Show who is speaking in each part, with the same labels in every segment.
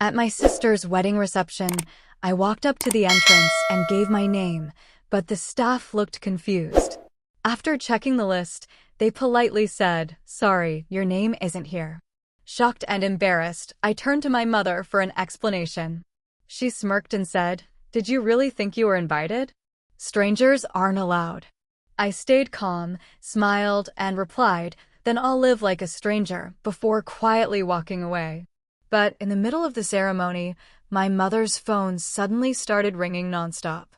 Speaker 1: At my sister's wedding reception, I walked up to the entrance and gave my name, but the staff looked confused. After checking the list, they politely said, "Sorry, your name isn't here." Shocked and embarrassed, I turned to my mother for an explanation. She smirked and said, "Did you really think you were invited? Strangers aren't allowed." I stayed calm, smiled, and replied, "Then I'll live like a stranger," before quietly walking away. But in the middle of the ceremony, my mother's phone suddenly started ringing nonstop.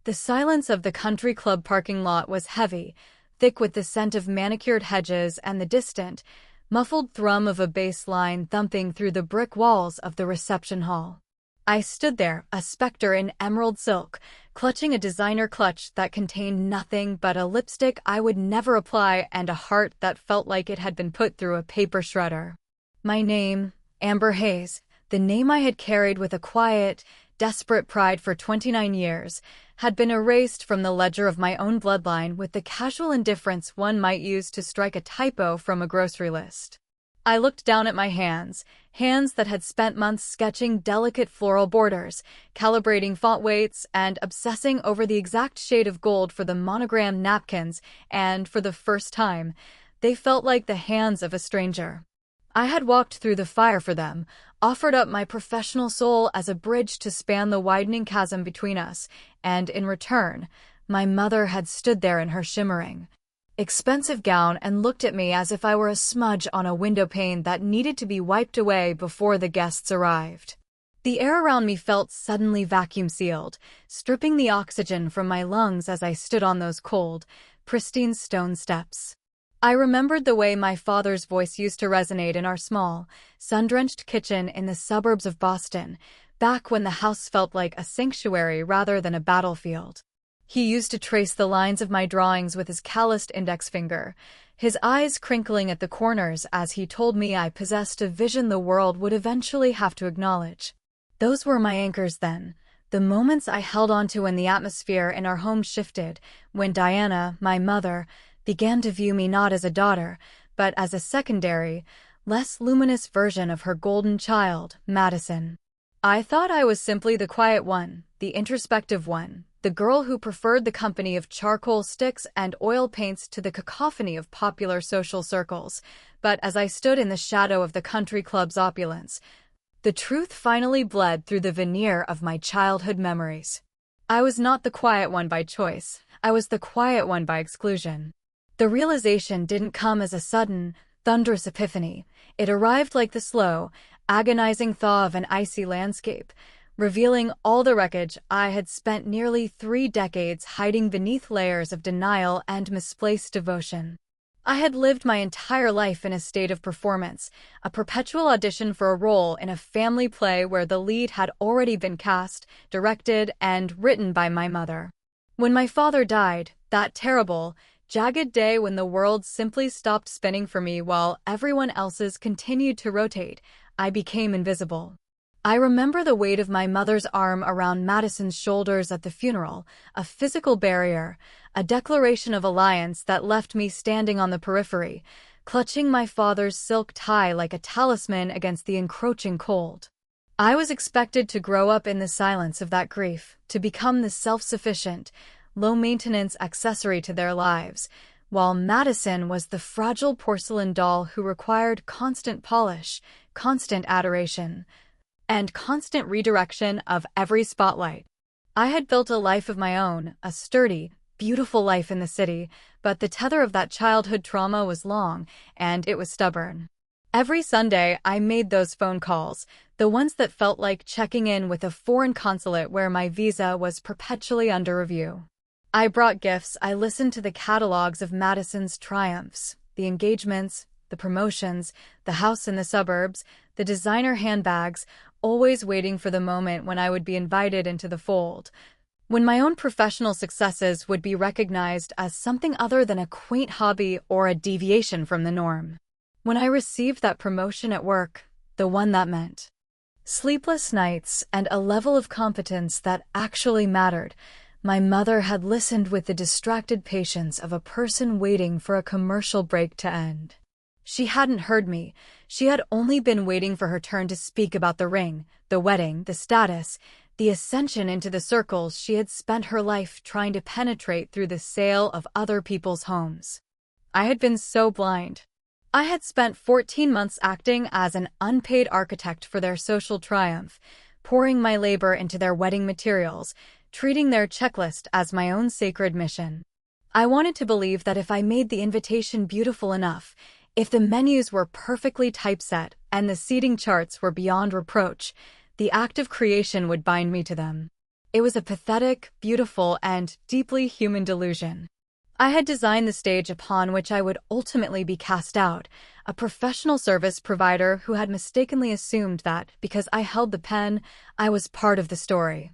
Speaker 1: The silence of the country club parking lot was heavy, thick with the scent of manicured hedges and the distant, muffled thrum of a bass line thumping through the brick walls of the reception hall. I stood there, a specter in emerald silk, clutching a designer clutch that contained nothing but a lipstick I would never apply and a heart that felt like it had been put through a paper shredder. My name, Amber Hayes, the name I had carried with a quiet, desperate pride for 29 years, had been erased from the ledger of my own bloodline with the casual indifference one might use to strike a typo from a grocery list. I looked down at my hands that had spent months sketching delicate floral borders, calibrating font weights, and obsessing over the exact shade of gold for the monogrammed napkins, and for the first time, they felt like the hands of a stranger. I had walked through the fire for them, offered up my professional soul as a bridge to span the widening chasm between us, and in return, my mother had stood there in her shimmering, expensive gown and looked at me as if I were a smudge on a windowpane that needed to be wiped away before the guests arrived. The air around me felt suddenly vacuum-sealed, stripping the oxygen from my lungs as I stood on those cold, pristine stone steps. I remembered the way my father's voice used to resonate in our small, sun-drenched kitchen in the suburbs of Boston, back when the house felt like a sanctuary rather than a battlefield. He used to trace the lines of my drawings with his calloused index finger, his eyes crinkling at the corners as he told me I possessed a vision the world would eventually have to acknowledge. Those were my anchors then, the moments I held onto when the atmosphere in our home shifted, when Diana, my mother, began to view me not as a daughter, but as a secondary, less luminous version of her golden child, Madison. I thought I was simply the quiet one, the introspective one, the girl who preferred the company of charcoal sticks and oil paints to the cacophony of popular social circles. But as I stood in the shadow of the country club's opulence, the truth finally bled through the veneer of my childhood memories. I was not the quiet one by choice, I was the quiet one by exclusion. The realization didn't come as a sudden, thunderous epiphany. It arrived like the slow, agonizing thaw of an icy landscape, revealing all the wreckage I had spent nearly 3 decades hiding beneath layers of denial and misplaced devotion. I had lived my entire life in a state of performance, a perpetual audition for a role in a family play where the lead had already been cast, directed, and written by my mother. When my father died, that terrible, jagged day when the world simply stopped spinning for me while everyone else's continued to rotate, I became invisible. I remember the weight of my mother's arm around Madison's shoulders at the funeral, a physical barrier, a declaration of alliance that left me standing on the periphery, clutching my father's silk tie like a talisman against the encroaching cold. I was expected to grow up in the silence of that grief, to become the self-sufficient, low-maintenance accessory to their lives, while Madison was the fragile porcelain doll who required constant polish, constant adoration, and constant redirection of every spotlight. I had built a life of my own, a sturdy, beautiful life in the city, but the tether of that childhood trauma was long, and it was stubborn. Every Sunday, I made those phone calls, the ones that felt like checking in with a foreign consulate where my visa was perpetually under review. I brought gifts, I listened to the catalogs of Madison's triumphs, the engagements, the promotions, the house in the suburbs, the designer handbags, always waiting for the moment when I would be invited into the fold, when my own professional successes would be recognized as something other than a quaint hobby or a deviation from the norm. When I received that promotion at work, the one that meant sleepless nights and a level of competence that actually mattered, my mother had listened with the distracted patience of a person waiting for a commercial break to end. She hadn't heard me. She had only been waiting for her turn to speak about the ring, the wedding, the status, the ascension into the circles she had spent her life trying to penetrate through the sale of other people's homes. I had been so blind. I had spent 14 months acting as an unpaid architect for their social triumph, pouring my labor into their wedding materials, treating their checklist as my own sacred mission. I wanted to believe that if I made the invitation beautiful enough, if the menus were perfectly typeset and the seating charts were beyond reproach, the act of creation would bind me to them. It was a pathetic, beautiful, and deeply human delusion. I had designed the stage upon which I would ultimately be cast out, a professional service provider who had mistakenly assumed that, because I held the pen, I was part of the story.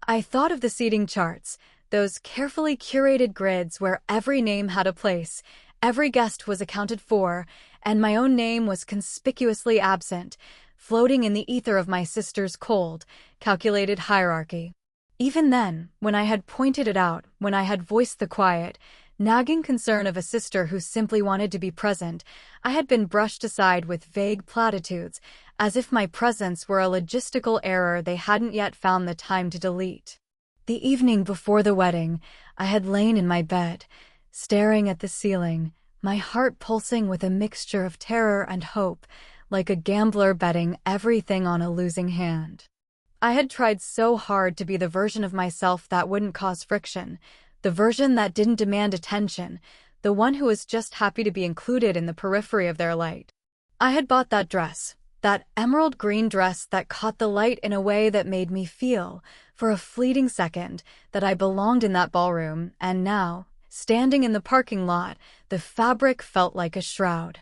Speaker 1: I thought of the seating charts, those carefully curated grids where every name had a place, every guest was accounted for, and my own name was conspicuously absent, floating in the ether of my sister's cold, calculated hierarchy. Even then, when I had pointed it out, when I had voiced the quiet, nagging concern of a sister who simply wanted to be present, I had been brushed aside with vague platitudes, as if my presence were a logistical error they hadn't yet found the time to delete. The evening before the wedding, I had lain in my bed, staring at the ceiling, my heart pulsing with a mixture of terror and hope, like a gambler betting everything on a losing hand. I had tried so hard to be the version of myself that wouldn't cause friction, the version that didn't demand attention, the one who was just happy to be included in the periphery of their light. I had bought that dress, that emerald green dress that caught the light in a way that made me feel, for a fleeting second, that I belonged in that ballroom, and now, standing in the parking lot, the fabric felt like a shroud.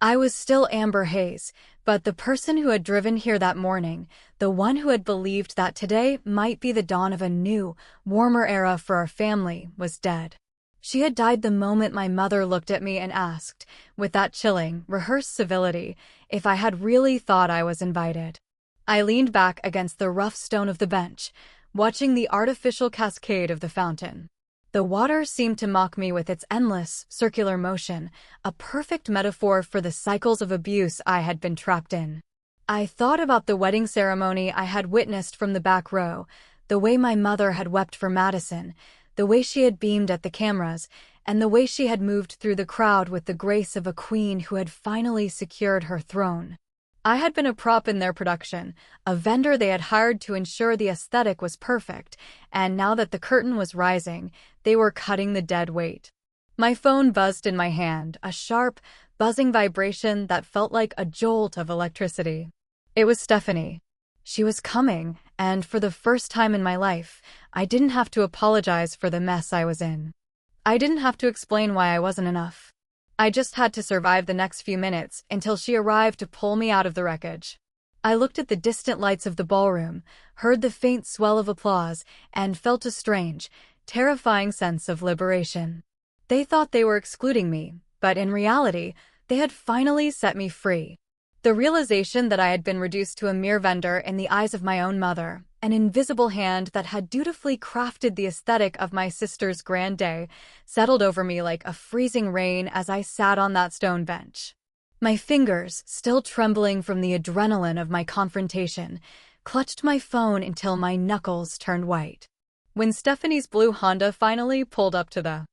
Speaker 1: I was still Amber Hayes, but the person who had driven here that morning, the one who had believed that today might be the dawn of a new, warmer era for our family, was dead. She had died the moment my mother looked at me and asked, with that chilling, rehearsed civility, if I had really thought I was invited. I leaned back against the rough stone of the bench, watching the artificial cascade of the fountain. The water seemed to mock me with its endless, circular motion, a perfect metaphor for the cycles of abuse I had been trapped in. I thought about the wedding ceremony I had witnessed from the back row, the way my mother had wept for Madison, the way she had beamed at the cameras, and the way she had moved through the crowd with the grace of a queen who had finally secured her throne. I had been a prop in their production, a vendor they had hired to ensure the aesthetic was perfect, and now that the curtain was rising, they were cutting the dead weight. My phone buzzed in my hand, a sharp, buzzing vibration that felt like a jolt of electricity. It was Stephanie. She was coming, and for the first time in my life, I didn't have to apologize for the mess I was in. I didn't have to explain why I wasn't enough. I just had to survive the next few minutes until she arrived to pull me out of the wreckage. I looked at the distant lights of the ballroom, heard the faint swell of applause, and felt a strange, terrifying sense of liberation. They thought they were excluding me, but in reality, they had finally set me free. The realization that I had been reduced to a mere vendor in the eyes of my own mother, an invisible hand that had dutifully crafted the aesthetic of my sister's grand day, settled over me like a freezing rain as I sat on that stone bench. My fingers, still trembling from the adrenaline of my confrontation, clutched my phone until my knuckles turned white. When Stephanie's blue Honda finally pulled up to the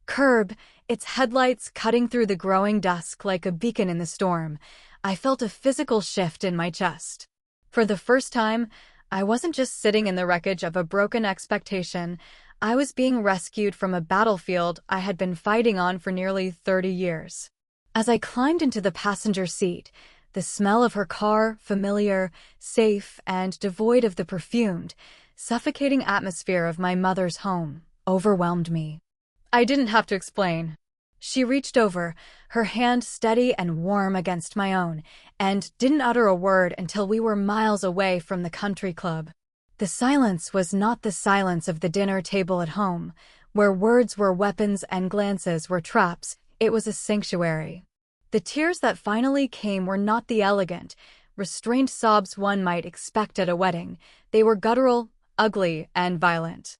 Speaker 1: curb, its headlights cutting through the growing dusk like a beacon in the storm, I felt a physical shift in my chest. For the first time, I wasn't just sitting in the wreckage of a broken expectation, I was being rescued from a battlefield I had been fighting on for nearly 30 years. As I climbed into the passenger seat, the smell of her car, familiar, safe, and devoid of the perfumed, suffocating atmosphere of my mother's home, overwhelmed me. I didn't have to explain. She reached over, her hand steady and warm against my own, and didn't utter a word until we were miles away from the country club. The silence was not the silence of the dinner table at home, where words were weapons and glances were traps. It was a sanctuary. The tears that finally came were not the elegant, restrained sobs one might expect at a wedding. They were guttural, ugly, and violent.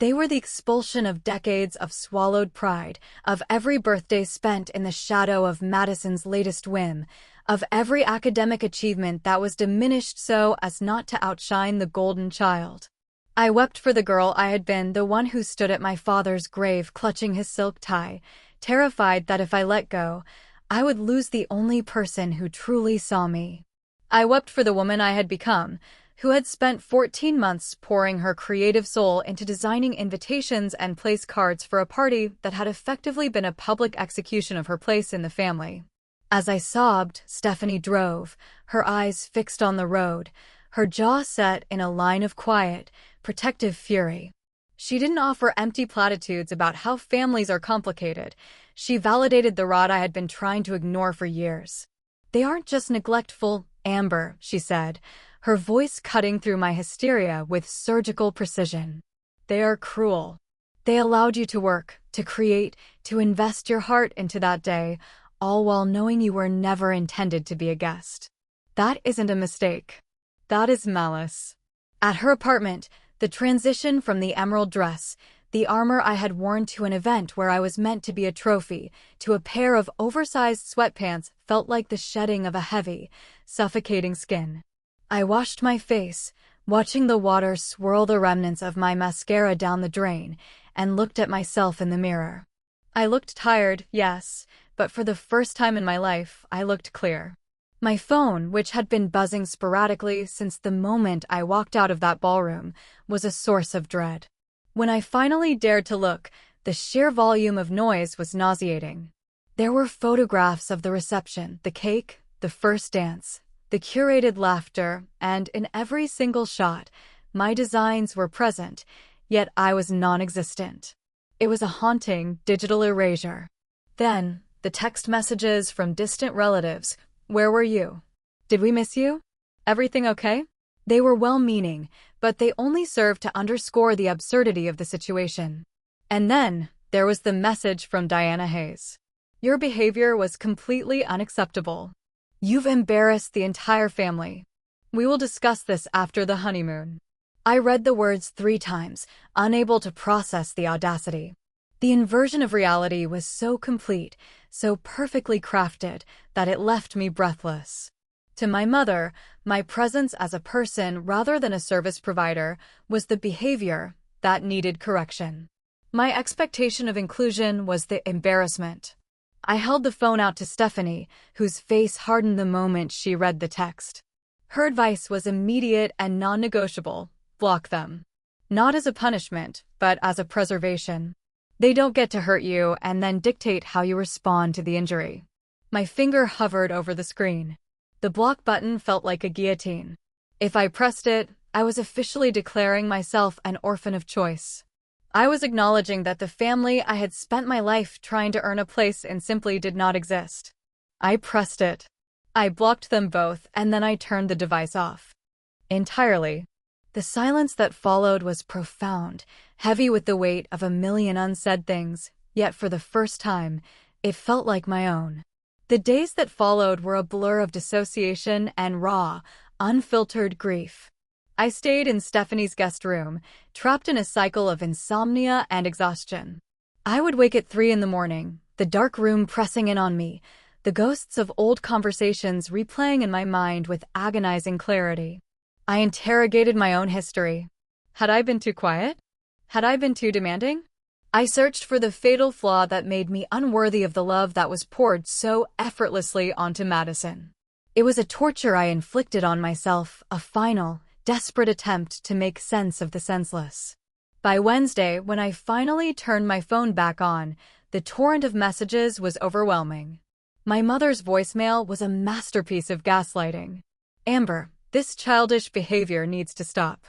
Speaker 1: They were the expulsion of decades of swallowed pride, of every birthday spent in the shadow of Madison's latest whim, of every academic achievement that was diminished so as not to outshine the golden child. I wept for the girl I had been, the one who stood at my father's grave clutching his silk tie, terrified that if I let go, I would lose the only person who truly saw me. I wept for the woman I had become, who had spent 14 months pouring her creative soul into designing invitations and place cards for a party that had effectively been a public execution of her place in the family. As I sobbed, Stephanie drove, her eyes fixed on the road, her jaw set in a line of quiet, protective fury. She didn't offer empty platitudes about how families are complicated. She validated the rod I had been trying to ignore for years. "They aren't just neglectful, Amber," she said, her voice cutting through my hysteria with surgical precision. "They are cruel. They allowed you to work, to create, to invest your heart into that day, all while knowing you were never intended to be a guest. That isn't a mistake. That is malice." At her apartment, the transition from the emerald dress, the armor I had worn to an event where I was meant to be a trophy, to a pair of oversized sweatpants felt like the shedding of a heavy, suffocating skin. I washed my face, watching the water swirl the remnants of my mascara down the drain, and looked at myself in the mirror. I looked tired, yes, but for the first time in my life, I looked clear. My phone, which had been buzzing sporadically since the moment I walked out of that ballroom, was a source of dread. When I finally dared to look, the sheer volume of noise was nauseating. There were photographs of the reception, the cake, the first dance, the curated laughter, and in every single shot, my designs were present, yet I was non-existent. It was a haunting digital erasure. Then, the text messages from distant relatives. "Where were you? Did we miss you? Everything okay?" They were well-meaning, but they only served to underscore the absurdity of the situation. And then, there was the message from Diana Hayes. "Your behavior was completely unacceptable. You've embarrassed the entire family. We will discuss this after the honeymoon." I read the words 3 times, unable to process the audacity. The inversion of reality was so complete, so perfectly crafted, that it left me breathless. To my mother, my presence as a person rather than a service provider was the behavior that needed correction. My expectation of inclusion was the embarrassment. I held the phone out to Stephanie, whose face hardened the moment she read the text. Her advice was immediate and non-negotiable: block them. Not as a punishment, but as a preservation. They don't get to hurt you and then dictate how you respond to the injury. My finger hovered over the screen. The block button felt like a guillotine. If I pressed it, I was officially declaring myself an orphan of choice. I was acknowledging that the family I had spent my life trying to earn a place in simply did not exist. I pressed it. I blocked them both, and then I turned the device off. Entirely. The silence that followed was profound, heavy with the weight of a million unsaid things, yet for the first time, it felt like my own. The days that followed were a blur of dissociation and raw, unfiltered grief. I stayed in Stephanie's guest room, trapped in a cycle of insomnia and exhaustion. I would wake at 3 in the morning, the dark room pressing in on me, the ghosts of old conversations replaying in my mind with agonizing clarity. I interrogated my own history. Had I been too quiet? Had I been too demanding? I searched for the fatal flaw that made me unworthy of the love that was poured so effortlessly onto Madison. It was a torture I inflicted on myself, a final, desperate attempt to make sense of the senseless. By Wednesday, when I finally turned my phone back on, the torrent of messages was overwhelming. My mother's voicemail was a masterpiece of gaslighting. "Amber, this childish behavior needs to stop.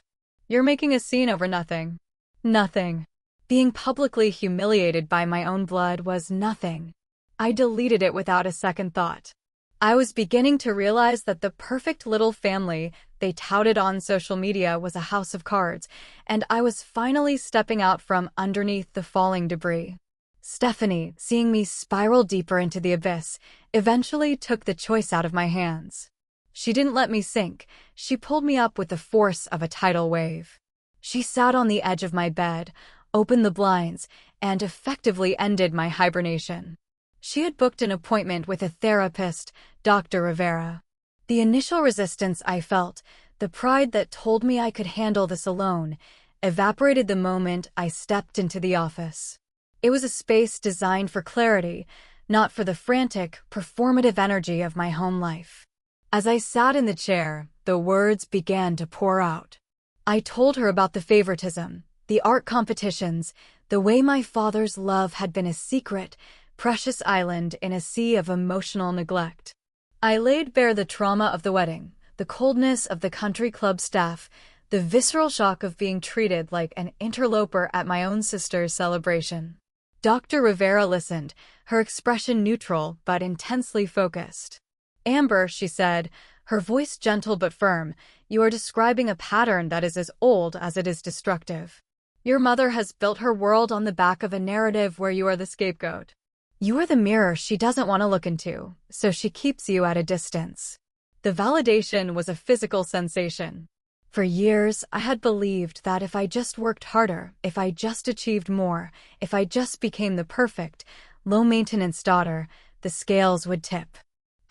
Speaker 1: You're making a scene over nothing." Nothing. Being publicly humiliated by my own blood was nothing. I deleted it without a second thought. I was beginning to realize that the perfect little family they touted on social media was a house of cards, and I was finally stepping out from underneath the falling debris. Stephanie, seeing me spiral deeper into the abyss, eventually took the choice out of my hands. She didn't let me sink. She pulled me up with the force of a tidal wave. She sat on the edge of my bed, opened the blinds, and effectively ended my hibernation. She had booked an appointment with a therapist, Dr. Rivera. The initial resistance I felt, the pride that told me I could handle this alone, evaporated the moment I stepped into the office. It was a space designed for clarity, not for the frantic, performative energy of my home life. As I sat in the chair, the words began to pour out. I told her about the favoritism, the art competitions, the way my father's love had been a secret, precious island in a sea of emotional neglect. I laid bare the trauma of the wedding, the coldness of the country club staff, the visceral shock of being treated like an interloper at my own sister's celebration. Dr. Rivera listened, her expression neutral but intensely focused. "Amber," she said, her voice gentle but firm, "you are describing a pattern that is as old as it is destructive. Your mother has built her world on the back of a narrative where you are the scapegoat. You are the mirror she doesn't want to look into, so she keeps you at a distance." The validation was a physical sensation. For years, I had believed that if I just worked harder, if I just achieved more, if I just became the perfect, low-maintenance daughter, the scales would tip.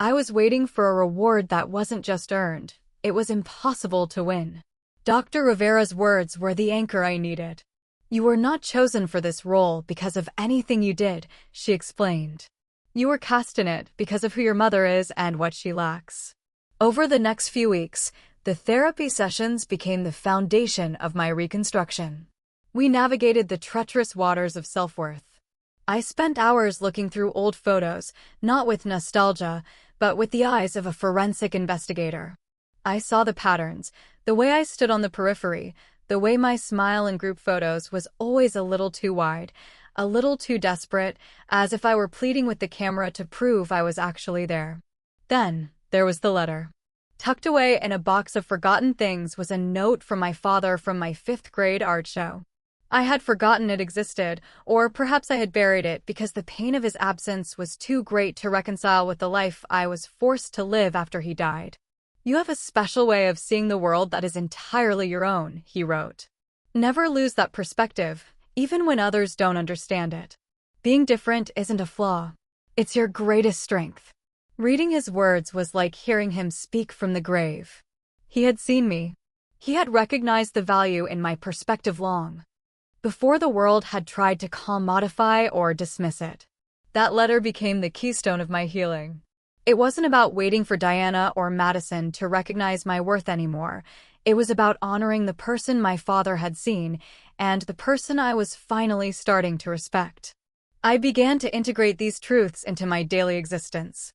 Speaker 1: I was waiting for a reward that wasn't just earned. It was impossible to win. Dr. Rivera's words were the anchor I needed. "You were not chosen for this role because of anything you did," she explained. "You were cast in it because of who your mother is and what she lacks." Over the next few weeks, the therapy sessions became the foundation of my reconstruction. We navigated the treacherous waters of self-worth. I spent hours looking through old photos, not with nostalgia, but with the eyes of a forensic investigator. I saw the patterns, the way I stood on the periphery, the way my smile in group photos was always a little too wide, a little too desperate, as if I were pleading with the camera to prove I was actually there. Then, there was the letter. Tucked away in a box of forgotten things was a note from my father from my 5th grade art show. I had forgotten it existed, or perhaps I had buried it because the pain of his absence was too great to reconcile with the life I was forced to live after he died. "You have a special way of seeing the world that is entirely your own," he wrote. "Never lose that perspective, even when others don't understand it. Being different isn't a flaw. It's your greatest strength." Reading his words was like hearing him speak from the grave. He had seen me. He had recognized the value in my perspective long before the world had tried to commodify or dismiss it. That letter became the keystone of my healing. It wasn't about waiting for Diana or Madison to recognize my worth anymore. It was about honoring the person my father had seen and the person I was finally starting to respect. I began to integrate these truths into my daily existence.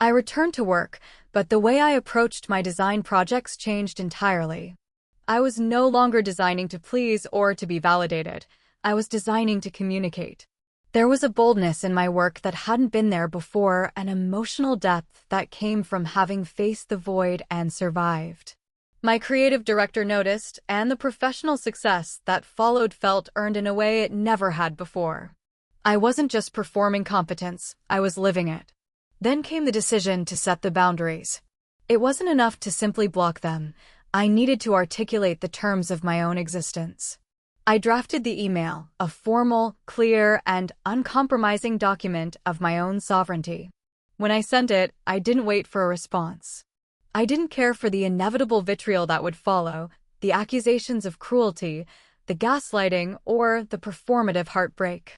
Speaker 1: I returned to work, but the way I approached my design projects changed entirely. I was no longer designing to please or to be validated. I was designing to communicate. There was a boldness in my work that hadn't been there before, an emotional depth that came from having faced the void and survived. My creative director noticed, and the professional success that followed felt earned in a way it never had before. I wasn't just performing competence, I was living it. Then came the decision to set the boundaries. It wasn't enough to simply block them. I needed to articulate the terms of my own existence. I drafted the email, a formal, clear, and uncompromising document of my own sovereignty. When I sent it, I didn't wait for a response. I didn't care for the inevitable vitriol that would follow, the accusations of cruelty, the gaslighting, or the performative heartbreak.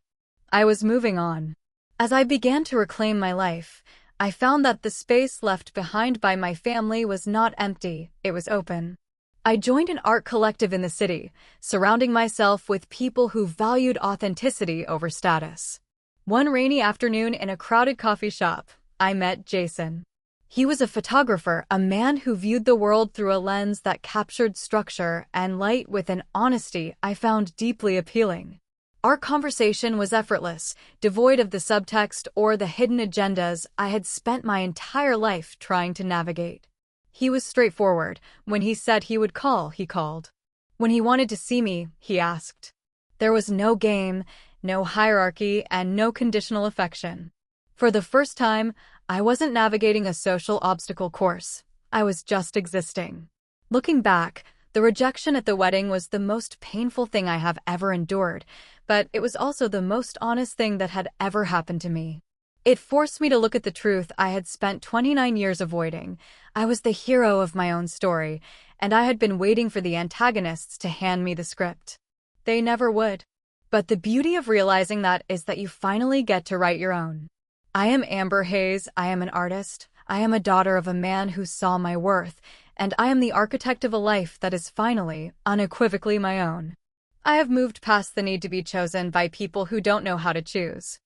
Speaker 1: I was moving on. As I began to reclaim my life, I found that the space left behind by my family was not empty, it was open. I joined an art collective in the city, surrounding myself with people who valued authenticity over status. One rainy afternoon in a crowded coffee shop, I met Jason. He was a photographer, a man who viewed the world through a lens that captured structure and light with an honesty I found deeply appealing. Our conversation was effortless, devoid of the subtext or the hidden agendas I had spent my entire life trying to navigate. He was straightforward. When he said he would call, he called. When he wanted to see me, he asked. There was no game, no hierarchy, and no conditional affection. For the first time, I wasn't navigating a social obstacle course. I was just existing. Looking back, The rejection at the wedding was the most painful thing I have ever endured, but it was also the most honest thing that had ever happened to me. It forced me to look at the truth I had spent 29 years avoiding. I was the hero of my own story, and I had been waiting for the antagonists to hand me the script. They never would. But the beauty of realizing that is that you finally get to write your own. I am Amber Hayes, I am an artist, I am a daughter of a man who saw my worth, and I am the architect of a life that is finally, unequivocally my own. I have moved past the need to be chosen by people who don't know how to choose.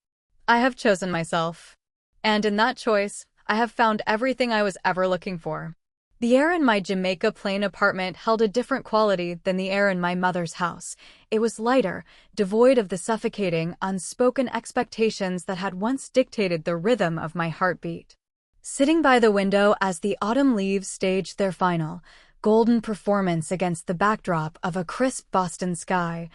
Speaker 1: I have chosen myself. And in that choice, I have found everything I was ever looking for. The air in my Jamaica Plain apartment held a different quality than the air in my mother's house. It was lighter, devoid of the suffocating, unspoken expectations that had once dictated the rhythm of my heartbeat. Sitting by the window as the autumn leaves staged their final, golden performance against the backdrop of a crisp Boston sky,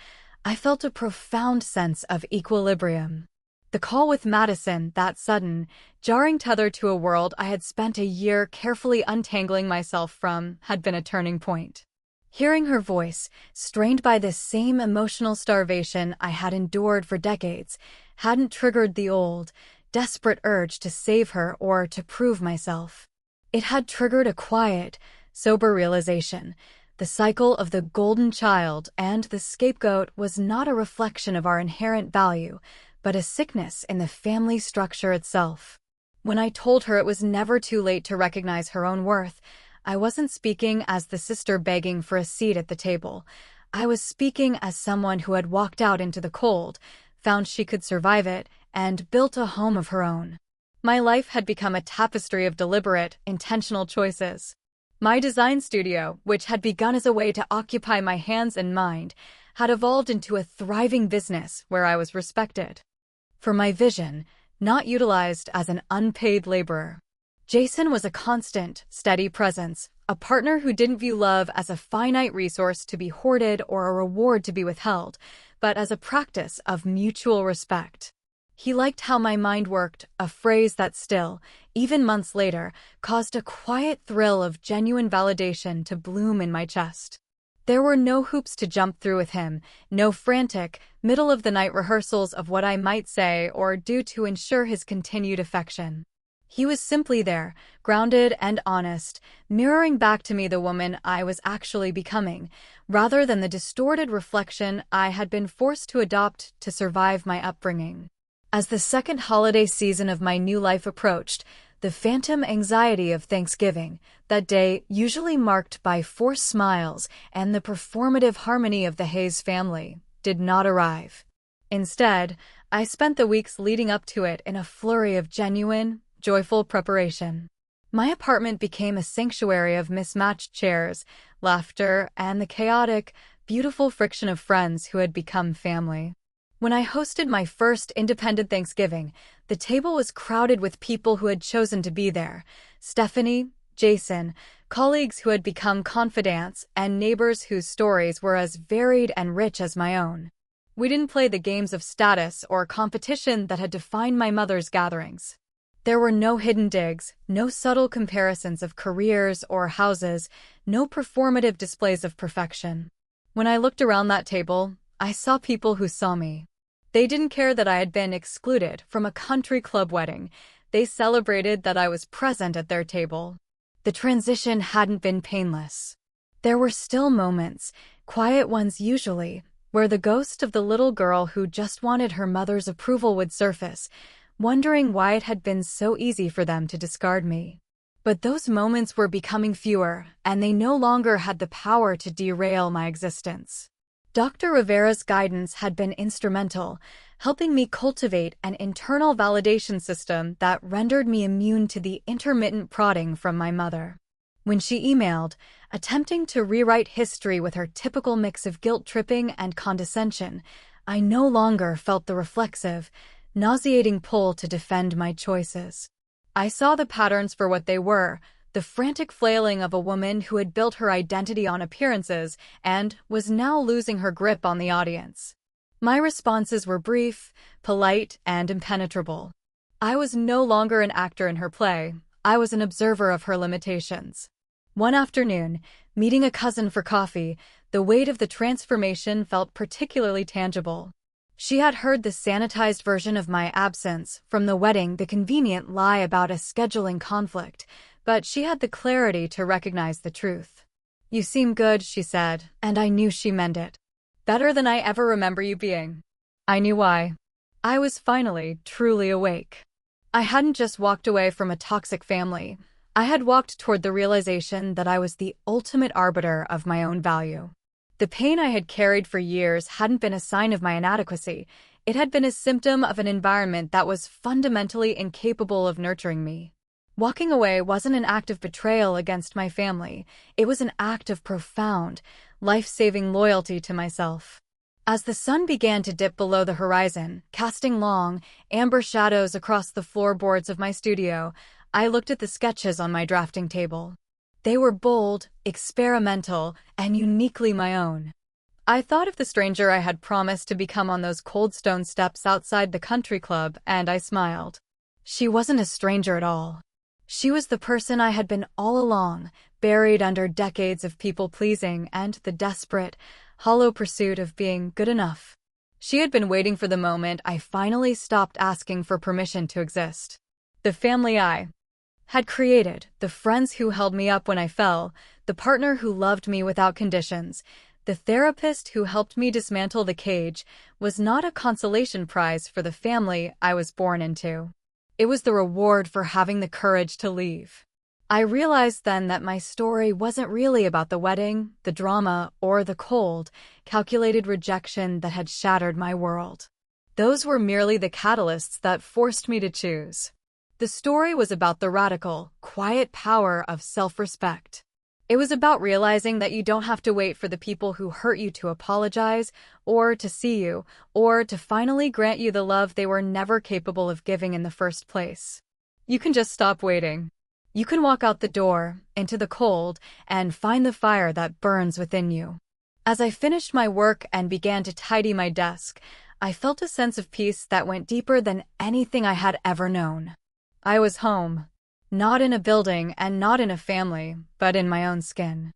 Speaker 1: I felt a profound sense of equilibrium. The call with Madison, that sudden, jarring tether to a world I had spent a year carefully untangling myself from, had been a turning point. Hearing her voice, strained by the same emotional starvation I had endured for decades, hadn't triggered the old, desperate urge to save her or to prove myself. It had triggered a quiet, sober realization. The cycle of the golden child and the scapegoat was not a reflection of our inherent value, but a sickness in the family structure itself. When I told her it was never too late to recognize her own worth, I wasn't speaking as the sister begging for a seat at the table. I was speaking as someone who had walked out into the cold, found she could survive it, and built a home of her own. My life had become a tapestry of deliberate, intentional choices. My design studio, which had begun as a way to occupy my hands and mind, had evolved into a thriving business where I was respected for my vision, not utilized as an unpaid laborer. Jason was a constant, steady presence, a partner who didn't view love as a finite resource to be hoarded or a reward to be withheld, but as a practice of mutual respect. He liked how my mind worked, a phrase that still, even months later, caused a quiet thrill of genuine validation to bloom in my chest. There were no hoops to jump through with him, no frantic, middle-of-the-night rehearsals of what I might say or do to ensure his continued affection. He was simply there, grounded and honest, mirroring back to me the woman I was actually becoming, rather than the distorted reflection I had been forced to adopt to survive my upbringing. As the second holiday season of my new life approached, the phantom anxiety of Thanksgiving, that day usually marked by forced smiles and the performative harmony of the Hayes family, did not arrive. Instead, I spent the weeks leading up to it in a flurry of genuine, joyful preparation. My apartment became a sanctuary of mismatched chairs, laughter, and the chaotic, beautiful friction of friends who had become family. When I hosted my first independent Thanksgiving, the table was crowded with people who had chosen to be there. Stephanie, Jason, colleagues who had become confidants, and neighbors whose stories were as varied and rich as my own. We didn't play the games of status or competition that had defined my mother's gatherings. There were no hidden digs, no subtle comparisons of careers or houses, no performative displays of perfection. When I looked around that table, I saw people who saw me. They didn't care that I had been excluded from a country club wedding. They celebrated that I was present at their table. The transition hadn't been painless. There were still moments, quiet ones usually, where the ghost of the little girl who just wanted her mother's approval would surface, wondering why it had been so easy for them to discard me. But those moments were becoming fewer, and they no longer had the power to derail my existence. Dr. Rivera's guidance had been instrumental, helping me cultivate an internal validation system that rendered me immune to the intermittent prodding from my mother. When she emailed, attempting to rewrite history with her typical mix of guilt-tripping and condescension, I no longer felt the reflexive, nauseating pull to defend my choices. I saw the patterns for what they were, the frantic flailing of a woman who had built her identity on appearances and was now losing her grip on the audience. My responses were brief, polite, and impenetrable. I was no longer an actor in her play. I was an observer of her limitations. One afternoon, meeting a cousin for coffee, the weight of the transformation felt particularly tangible. She had heard the sanitized version of my absence from the wedding, the convenient lie about a scheduling conflict, but she had the clarity to recognize the truth. "You seem good," she said, and I knew she meant it. "Better than I ever remember you being." I knew why. I was finally truly awake. I hadn't just walked away from a toxic family. I had walked toward the realization that I was the ultimate arbiter of my own value. The pain I had carried for years hadn't been a sign of my inadequacy. It had been a symptom of an environment that was fundamentally incapable of nurturing me. Walking away wasn't an act of betrayal against my family. It was an act of profound, life-saving loyalty to myself. As the sun began to dip below the horizon, casting long, amber shadows across the floorboards of my studio, I looked at the sketches on my drafting table. They were bold, experimental, and uniquely my own. I thought of the stranger I had promised to become on those cold stone steps outside the country club, and I smiled. She wasn't a stranger at all. She was the person I had been all along, buried under decades of people-pleasing and the desperate, hollow pursuit of being good enough. She had been waiting for the moment I finally stopped asking for permission to exist. The family I had created, the friends who held me up when I fell, the partner who loved me without conditions, the therapist who helped me dismantle the cage, was not a consolation prize for the family I was born into. It was the reward for having the courage to leave. I realized then that my story wasn't really about the wedding, the drama, or the cold, calculated rejection that had shattered my world. Those were merely the catalysts that forced me to choose. The story was about the radical, quiet power of self-respect. It was about realizing that you don't have to wait for the people who hurt you to apologize, or to see you, or to finally grant you the love they were never capable of giving in the first place. You can just stop waiting. You can walk out the door, into the cold, and find the fire that burns within you. As I finished my work and began to tidy my desk, I felt a sense of peace that went deeper than anything I had ever known. I was home. Not in a building and not in a family, but in my own skin.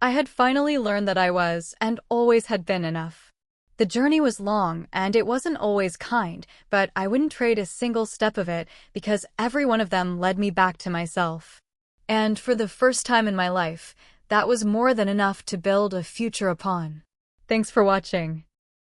Speaker 1: I had finally learned that I was, and always had been, enough. The journey was long, and it wasn't always kind, but I wouldn't trade a single step of it because every one of them led me back to myself. And for the first time in my life, that was more than enough to build a future upon. Thanks for watching.